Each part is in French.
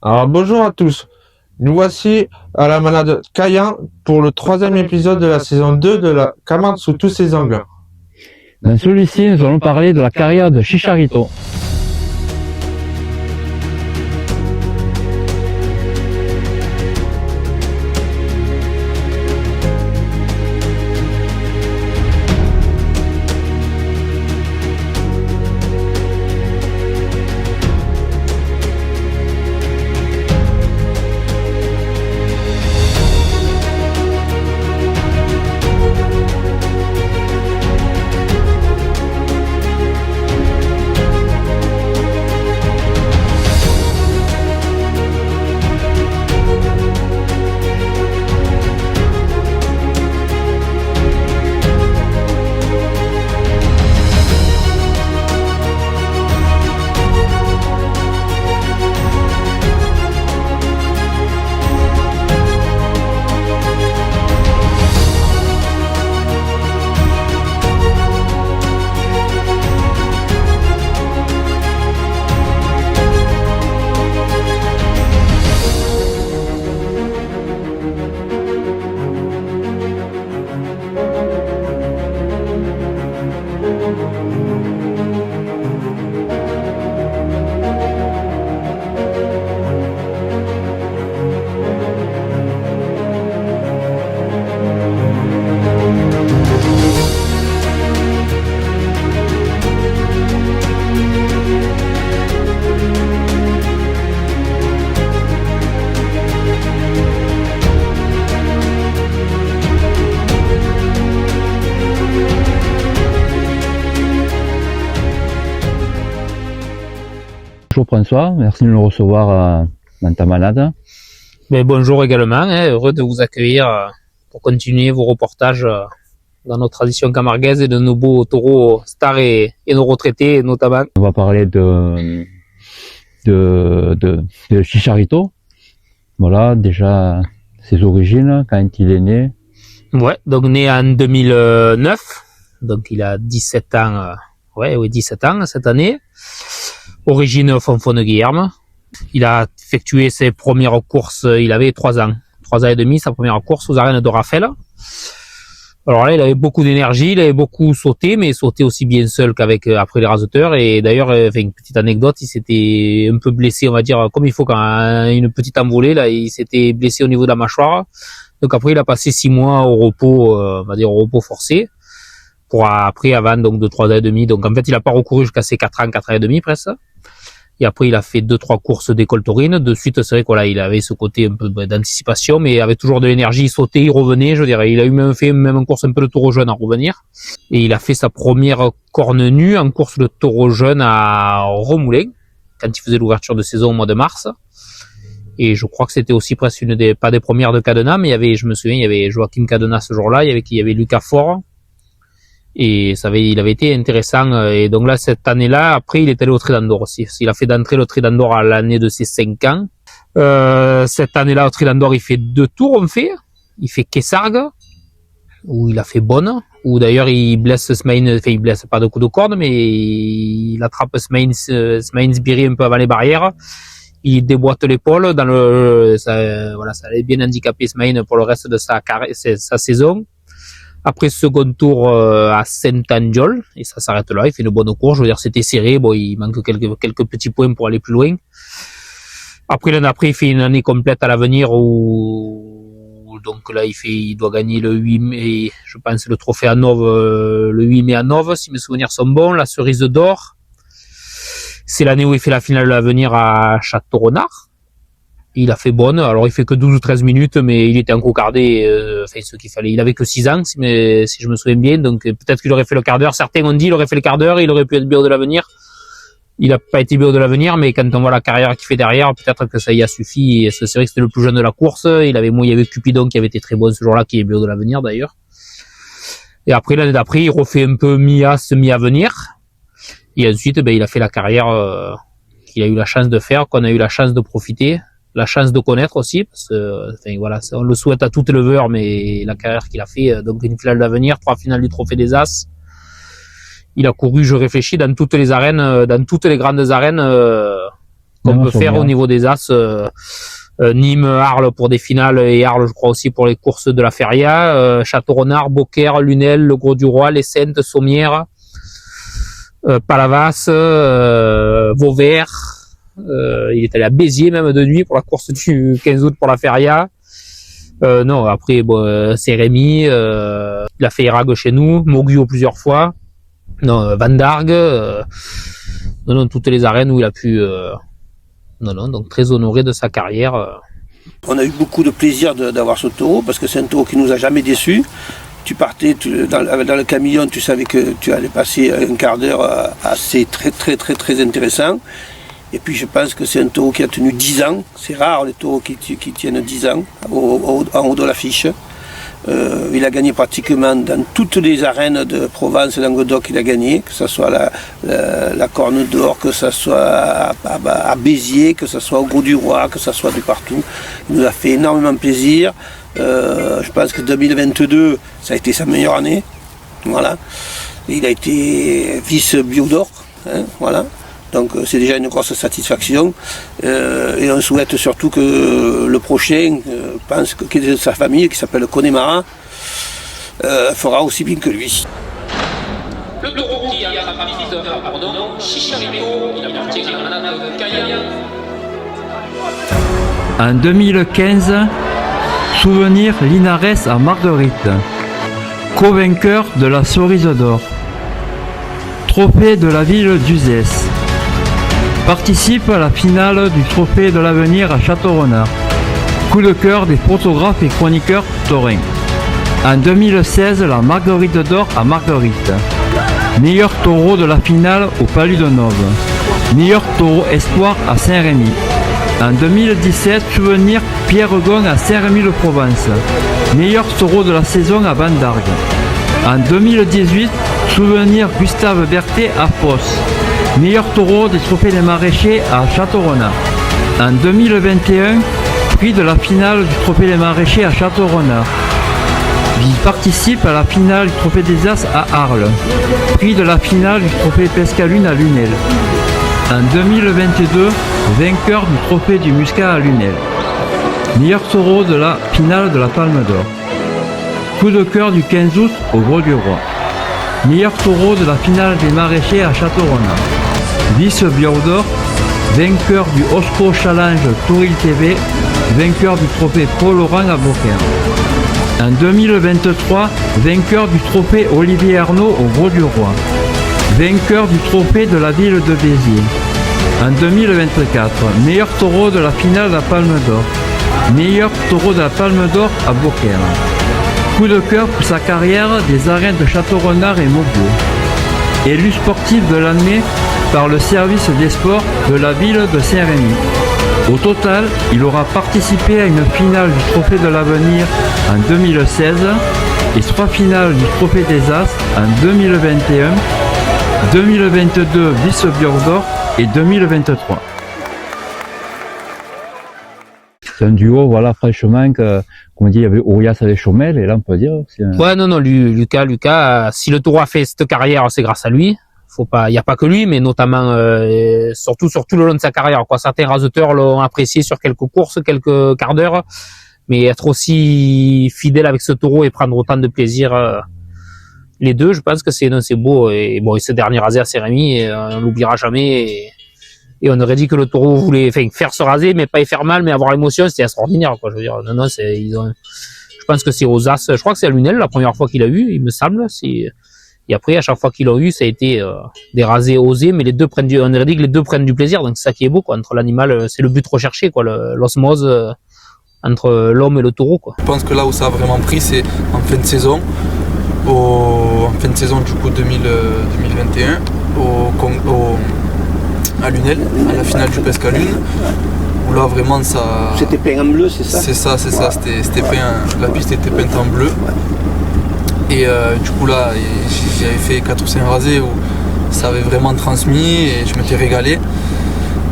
Alors bonjour à tous, nous voici à la manade Cayenne pour le 3e épisode de la saison 2 de la Camargue sous tous ses angles. Dans celui-ci, nous allons parler de la carrière de Chicharito. Bonjour François, merci de nous recevoir dans ta manade. Mais bonjour également, heureux de vous accueillir pour continuer vos reportages dans nos traditions camarguaises et de nos beaux taureaux stars et nos retraités notamment. On va parler de Chicharito. Voilà, déjà ses origines, quand il est né. Ouais, donc né en 2009, donc il a 17 ans, 17 ans cette année. Origine Fonfon-de-Guilherme. Il a effectué ses premières courses, il avait 3 ans et demi, sa première course aux arènes de Raphaël. Alors là, il avait beaucoup d'énergie, il avait beaucoup sauté, mais sauté aussi bien seul qu'avec après les raseteurs. Et d'ailleurs, une petite anecdote, il s'était un peu blessé, on va dire, comme il faut quand une petite envolée, là, il s'était blessé au niveau de la mâchoire. Donc après, il a passé 6 mois au repos, on va dire au repos forcé. Pour après, avant, donc, de 3 ans et demi. Donc, en fait, il a pas recouru jusqu'à ses 4 ans et demi, presque. Et après, il a fait 2-3 courses d'école taurine. De suite, c'est vrai que voilà, il avait ce côté un peu d'anticipation, mais il avait toujours de l'énergie. Il sautait, il revenait, je dirais. Il a eu même fait une course un peu de taureau jeune à revenir. Et il a fait sa première corne nue en course de taureau jeune à Remoulin, quand il faisait l'ouverture de saison au mois de mars. Et je crois que c'était aussi presque pas des premières de Cadenas, mais je me souviens, il y avait Joachim Cadenas ce jour-là, il y avait Lucas Faure. Et il avait été intéressant. Et donc là, cette année-là, après, il est allé au Tridandor aussi. Il a fait d'entrée le Tridandor à l'année de ses 5 ans. Cette année-là, au Tridandor, il fait 2 tours, il fait Kessargues, où il a fait bonne, où d'ailleurs, il blesse Smaïn, enfin, il blesse pas de coup de corde, mais il attrape Smaïn Sbiri un peu avant les barrières. Il déboîte l'épaule ça allait bien handicaper Smaïn pour le reste de sa saison. Après second tour à Saint-Angiol, et ça s'arrête là, il fait une bonne course, je veux dire c'était serré, bon il manque quelques petits points pour aller plus loin. Après l'année après, il fait une année complète à l'avenir où donc là il doit gagner le 8 mai, je pense le trophée à Nove, le 8 mai à Nove, si mes souvenirs sont bons, la cerise d'or. C'est l'année où il fait la finale de l'avenir à Château-Renard. Il a fait bonne. Alors, il fait que 12 ou 13 minutes, mais il était encocardé, ce qu'il fallait. Il avait que 6 ans, si je me souviens bien. Donc, peut-être qu'il aurait fait le quart d'heure. Certains ont dit qu'il aurait fait le quart d'heure, il aurait pu être bio de l'avenir. Il a pas été bio de l'avenir, mais quand on voit la carrière qu'il fait derrière, peut-être que ça y a suffi. Et c'est vrai que c'était le plus jeune de la course. Il y avait Cupidon qui avait été très bon ce jour-là, qui est bio de l'avenir d'ailleurs. Et après, l'année d'après, il refait un peu mi-as, mi-avenir. Et ensuite, il a fait la carrière qu'il a eu la chance de faire, qu'on a eu la chance de profiter, la chance de connaître aussi, parce que, voilà, on le souhaite à tout éleveur, mais la carrière qu'il a fait, donc une finale d'avenir, 3 finales du Trophée des As. Il a couru, je réfléchis, dans toutes les arènes, dans toutes les grandes arènes qu'on peut faire au niveau des As. Nîmes, Arles pour des finales et Arles, je crois aussi pour les courses de la Feria. Château-Renard, Beaucaire, Lunel, Le Gros-du-Roi, Les Saintes, Sommières, Palavas, Vauvert. Il est allé à Béziers même de nuit pour la course du 15 août pour la Feria. Non, après, c'est Rémy. Il a fait Irag chez nous, Moguio plusieurs fois. Non, Van Dargue, non, toutes les arènes où il a pu, donc très honoré de sa carrière. On a eu beaucoup de plaisir d'avoir ce taureau, parce que c'est un taureau qui nous a jamais déçus. Tu partais dans le camion, tu savais que tu allais passer un quart d'heure assez très intéressant. Et puis je pense que c'est un taureau qui a tenu 10 ans. C'est rare les taureaux qui tiennent 10 ans en haut de l'affiche. Il a gagné pratiquement dans toutes les arènes de Provence et Languedoc, il a gagné, que ce soit la Corne d'Or, que ce soit à Béziers, que ce soit au Gros-du-Roi, que ce soit de partout. Il nous a fait énormément plaisir. Je pense que 2022, ça a été sa meilleure année. Voilà. Il a été vice-bio d'or. Voilà. Donc c'est déjà une grosse satisfaction et on souhaite surtout que le prochain pense que de sa famille, qui s'appelle Connemara, fera aussi bien que lui. Le taureau qui a pardon, Chicharito, il appartient à Madame Caillan. En 2015, souvenir Linares à Marguerite, co-vainqueur de la Cerise d'Or, trophée de la ville d'Uzès. Participe à la finale du Trophée de l'Avenir à Château-Renard. Coup de cœur des photographes et chroniqueurs taurins. En 2016, la Marguerite d'Or à Marguerite. Meilleur taureau de la finale au Palus de Nove. Meilleur taureau espoir à Saint-Rémy. En 2017, souvenir Pierre Gon à Saint-Rémy-le-Provence. Meilleur taureau de la saison à Van Dargue. En 2018, souvenir Gustave Berthet à Fosse. Meilleur taureau des trophées des maraîchers à Château-Renard. En 2021, prix de la finale du trophée des maraîchers à Château-Renard. Il participe à la finale du trophée des As à Arles. Prix de la finale du trophée Pescalune à Lunel. En 2022, vainqueur du trophée du Muscat à Lunel. Meilleur taureau de la finale de la Palme d'Or. Coup de cœur du 15 août au Gros-du-Roi. Meilleur taureau de la finale des maraîchers à Château-Renard. Vice-bio d'or, vainqueur du Osco Challenge Touril TV, vainqueur du trophée Paul Laurent à Beaucaire. En 2023, vainqueur du trophée Olivier Arnaud au Gros-du-Roi. Vainqueur du trophée de la ville de Béziers. En 2024, meilleur taureau de la finale de la Palme d'Or. Meilleur taureau de la Palme d'Or à Beaucaire. Coup de cœur pour sa carrière des arènes de Château-Renard et Moguio. Élu sportif de l'année par le service des sports de la ville de Saint-Rémy. Au total, il aura participé à une finale du Trophée de l'Avenir en 2016 et 3 finales du Trophée des As en 2021, 2022 vice-bio d'or et 2023. C'est un duo, voilà, franchement, que, comme on dit, il y avait Orias avec Chomel, et là, on peut dire, c'est un... Ouais, non, Lucas, si le taureau a fait cette carrière, c'est grâce à lui. Il y a pas que lui, mais notamment, surtout sur tout le long de sa carrière, quoi. Certains raseteurs l'ont apprécié sur quelques courses, quelques quarts d'heure, mais être aussi fidèle avec ce taureau et prendre autant de plaisir, les deux, je pense que c'est beau. Et bon, ce dernier rasé à Saint-Rémy, on l'oubliera jamais. Et on aurait dit que le taureau voulait, faire se raser, mais pas y faire mal, mais avoir l'émotion, c'était extraordinaire, quoi. Je veux dire, non, je pense que c'est aux As, je crois que c'est à Lunel la première fois qu'il a eu, il me semble. Et Et après, à chaque fois qu'ils l'ont eu, ça a été des rasés osés, mais on aurait dit que les deux prennent du plaisir, donc c'est ça qui est beau, quoi. Entre l'animal, c'est le but recherché, quoi, l'osmose entre l'homme et le taureau, quoi. Je pense que là où ça a vraiment pris, c'est en fin de saison, en fin de saison du coup 2021, à Lunel, à la finale du Pesca Lune, où là vraiment ça... C'était peint en bleu, c'est ça? C'est ça, c'était peint, la piste était peinte en bleu. Et du coup là, j'avais fait 4 ou 5 rasés où ça avait vraiment transmis et je m'étais régalé.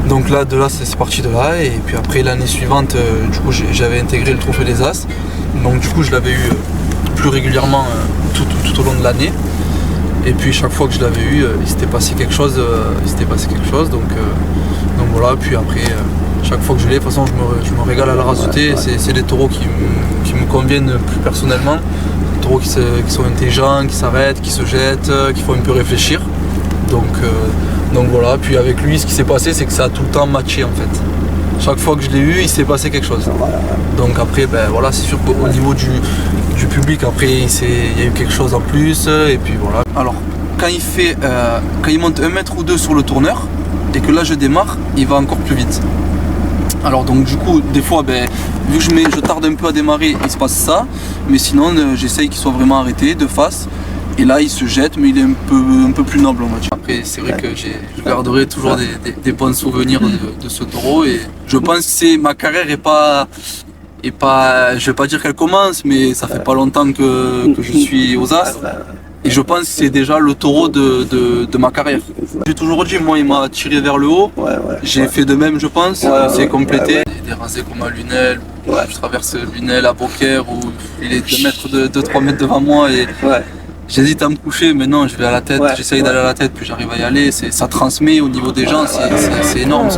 Donc là, de là, c'est parti de là. Et puis après, l'année suivante, du coup, j'avais intégré le Trophée des As. Donc du coup, je l'avais eu plus régulièrement tout au long de l'année. Et puis chaque fois que je l'avais eu, il s'était passé quelque chose. Donc voilà, puis après, chaque fois que je l'ai, de toute façon, je me régale à la race de thé. C'est des taureaux qui me conviennent plus personnellement. Des taureaux qui sont intelligents, qui s'arrêtent, qui se jettent, qui font un peu réfléchir. Donc voilà, puis avec lui, ce qui s'est passé, c'est que ça a tout le temps matché en fait. Chaque fois que je l'ai eu, il s'est passé quelque chose. Donc après, ben voilà, c'est sûr qu'au niveau du public, après, il y a eu quelque chose en plus, et puis voilà. Alors, quand il monte 1 mètre ou 2 sur le tourneur, et que là je démarre, il va encore plus vite. Alors donc du coup, des fois, vu que je tarde un peu à démarrer, il se passe ça, mais sinon, j'essaye qu'il soit vraiment arrêté de face. Et là, il se jette, mais il est un peu plus noble, on va dire. Après, c'est vrai que je garderai toujours des bons souvenirs de ce taureau. Et je pense que ma carrière est pas, je vais pas dire qu'elle commence, mais ça fait pas longtemps que je suis aux As. Et je pense que c'est déjà le taureau de ma carrière. J'ai toujours dit, moi, il m'a tiré vers le haut. J'ai fait de même, je pense. C'est complété. Des rasés comme à Lunel, je traverse Lunel à Beaucaire, où il est 2 mètres devant moi. Et j'hésite à me coucher, mais non, je vais à la tête, j'essaye d'aller à la tête, puis j'arrive à y aller. Ça transmet au niveau des gens, c'est énorme.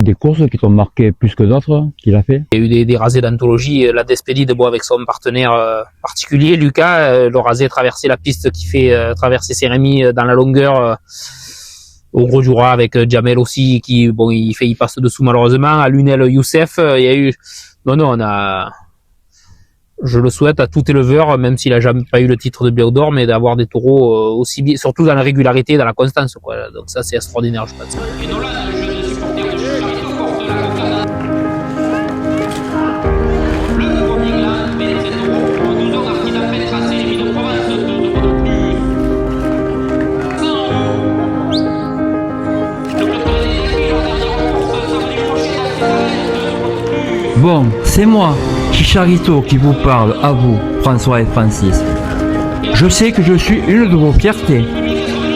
Des courses qui t'ont marqué plus que d'autres qu'il a fait? Il y a eu des rasés d'anthologie, la Despedide, avec son partenaire particulier, Lucas, le rasé traverser la piste qui fait traverser Sérémy dans la longueur au Gros du Roi avec Jamel aussi, il passe dessous malheureusement. À Lunel, Youssef, il y a eu... Non, je le souhaite à tout éleveur, même s'il a jamais pas eu le titre de Béo d'Or, mais d'avoir des taureaux aussi bien, surtout dans la régularité, dans la constance, quoi. Donc ça, c'est extraordinaire, je pense. Bon, c'est moi, Chicharito, qui vous parle, à vous, François et Francis. Je sais que je suis une de vos fiertés.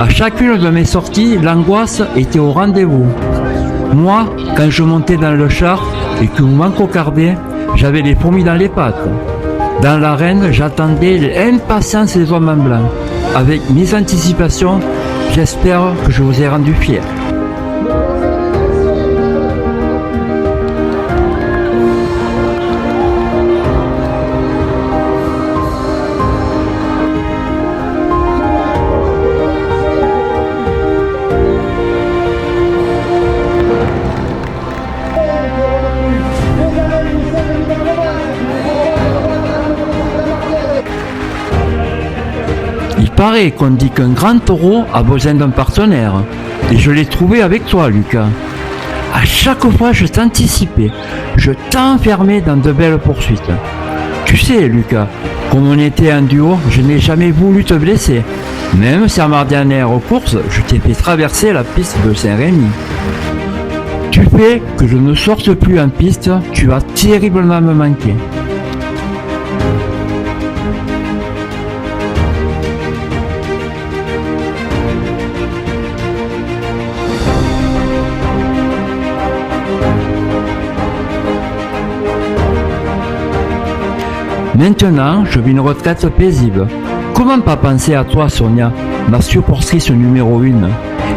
À chacune de mes sorties, l'angoisse était au rendez-vous. Moi, quand je montais dans le char et que vous m'encocardez, j'avais les fourmis dans les pattes. Dans l'arène, j'attendais l'impatience des hommes en blanc. Avec mes anticipations, J'espère que je vous ai rendu fier. Il paraît qu'on dit qu'un grand taureau a besoin d'un partenaire. Et je l'ai trouvé avec toi, Lucas. À chaque fois, je t'anticipais. Je t'enfermais dans de belles poursuites. Tu sais, Lucas, comme on était un duo, je n'ai jamais voulu te blesser. Même si à ma dernière course, je t'ai fait traverser la piste de Saint-Rémy. Tu fais que je ne sorte plus en piste, tu vas terriblement me manquer. Maintenant, je vis une retraite paisible. Comment pas penser à toi, Sonia, ma supportrice numéro 1,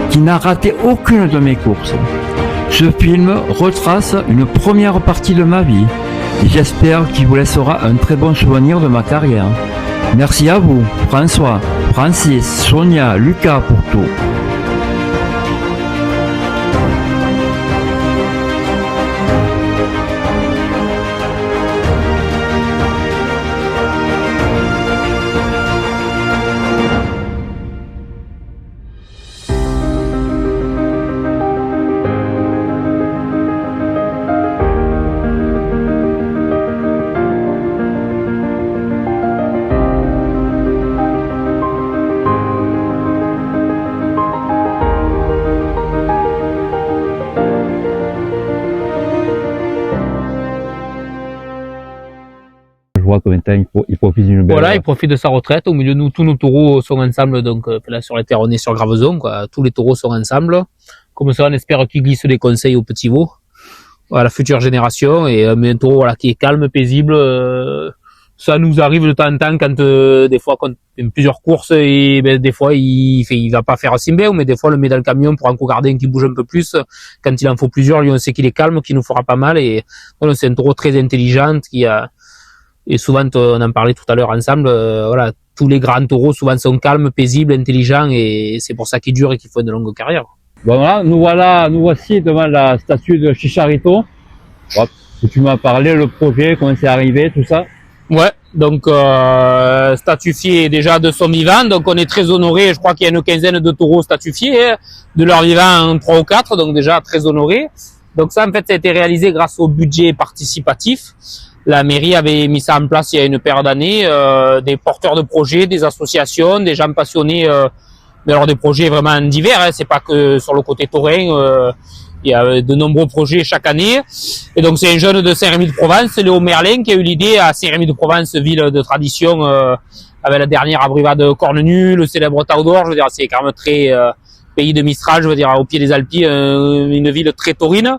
qui n'a raté aucune de mes courses. Ce film retrace une première partie de ma vie et j'espère qu'il vous laissera un très bon souvenir de ma carrière. Merci à vous, François, Francis, Sonia, Lucas pour tout. Je vois que maintenant il profite d'une belle... Voilà, il profite de sa retraite. Au milieu de nous, tous nos taureaux sont ensemble. Donc là, sur les terres, on est sur Graveson, quoi. Tous les taureaux sont ensemble. Comme ça, on espère qu'il glisse des conseils aux petits veaux, à la future génération. Et mais un taureau, voilà, qui est calme, paisible. Ça nous arrive de temps en temps quand des fois, quand il y a plusieurs courses, et ben, des fois, il va pas faire un simbé, mais des fois, on le met dans le camion pour en garder un qui bouge un peu plus. Quand il en faut plusieurs, lui, on sait qu'il est calme, qu'il nous fera pas mal. Et voilà, c'est un taureau très intelligent qui a... Et souvent, on en parlait tout à l'heure ensemble, voilà, tous les grands taureaux souvent sont calmes, paisibles, intelligents, et c'est pour ça qu'ils durent et qu'ils font de longues carrières. Bon voilà, nous voici devant la statue de Chicharito. Hop, si tu m'as parlé, le projet, comment c'est arrivé, tout ça. Ouais, donc statufié déjà de son vivant, donc on est très honoré. Je crois qu'il y a une quinzaine de taureaux statufiés, hein, de leur vivant 3 ou 4, donc déjà très honoré. Donc ça, en fait, ça a été réalisé grâce au budget participatif. La mairie avait mis ça en place il y a une paire d'années, des porteurs de projets, des associations, des gens passionnés, mais alors des projets vraiment divers, hein, c'est pas que sur le côté taurin, il y a de nombreux projets chaque année. Et donc c'est un jeune de Saint-Rémy-de-Provence, Léo Merlin, qui a eu l'idée à Saint-Rémy-de-Provence, ville de tradition, avec la dernière abrivade Cornenu, le célèbre Tau d'Or, je veux dire, c'est quand même très pays de Mistral, je veux dire, au pied des Alpes, une ville très taurine,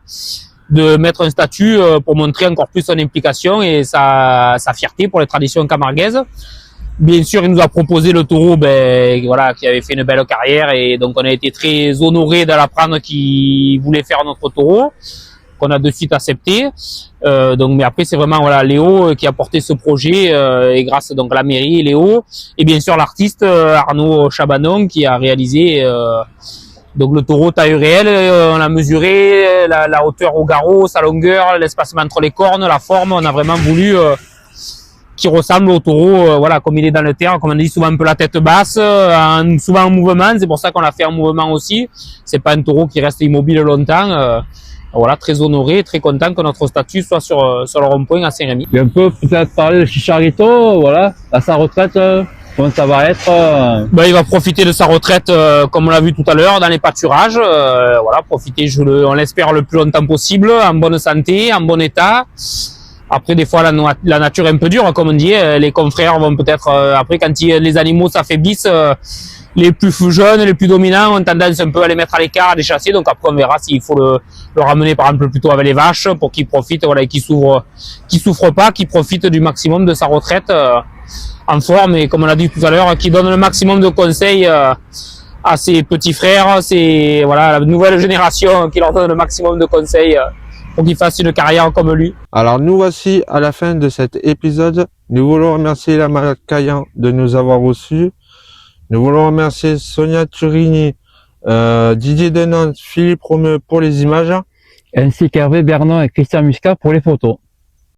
de mettre un statut pour montrer encore plus son implication et sa fierté pour les traditions camarguaises. Bien sûr, il nous a proposé le taureau, ben voilà, qui avait fait une belle carrière, et donc on a été très honorés de l'apprendre qu'il voulait faire notre taureau, qu'on a de suite accepté. Donc, mais après, c'est vraiment voilà Léo qui a porté ce projet, et grâce donc à la mairie, Léo, et bien sûr l'artiste Arnaud Chabanon qui a réalisé donc le taureau taille réelle. On a mesuré la hauteur au garrot, sa longueur, l'espacement entre les cornes, la forme. On a vraiment voulu qui ressemble au taureau, voilà, comme il est dans le terre, comme on dit souvent un peu la tête basse, souvent en mouvement. C'est pour ça qu'on l'a fait en mouvement aussi. C'est pas un taureau qui reste immobile longtemps. Voilà, très honoré, très content que notre statue soit sur le rond-point à Saint-Rémy. Et un peu peut-être parler de Chicharito, voilà, à sa retraite, comment ça va être Ben, il va profiter de sa retraite, comme on l'a vu tout à l'heure, dans les pâturages. Voilà, profiter, on l'espère, le plus longtemps possible, en bonne santé, en bon état. Après, des fois, la nature est un peu dure, comme on dit. Les confrères vont peut-être, après, quand les animaux s'affaiblissent, les plus jeunes, les plus dominants ont tendance un peu à les mettre à l'écart, à les chasser. Donc après, on verra s'il faut le ramener, par exemple, plutôt avec les vaches, pour qu'il profite, voilà, et qu'il souffre pas, qu'il profite du maximum de sa retraite, en forme, et comme on l'a dit tout à l'heure, qu'il donne le maximum de conseils, à ses petits frères, c'est voilà la nouvelle génération qui leur donne le maximum de conseils pour qu'ils fassent une carrière comme lui. Alors nous voici à la fin de cet épisode. Nous voulons remercier la Malade Cayenne de nous avoir reçus. Nous voulons remercier Sonia Turini, Didier Denon, Philippe Romeu pour les images. Ainsi qu'Hervé Bernon et Christian Muscat pour les photos.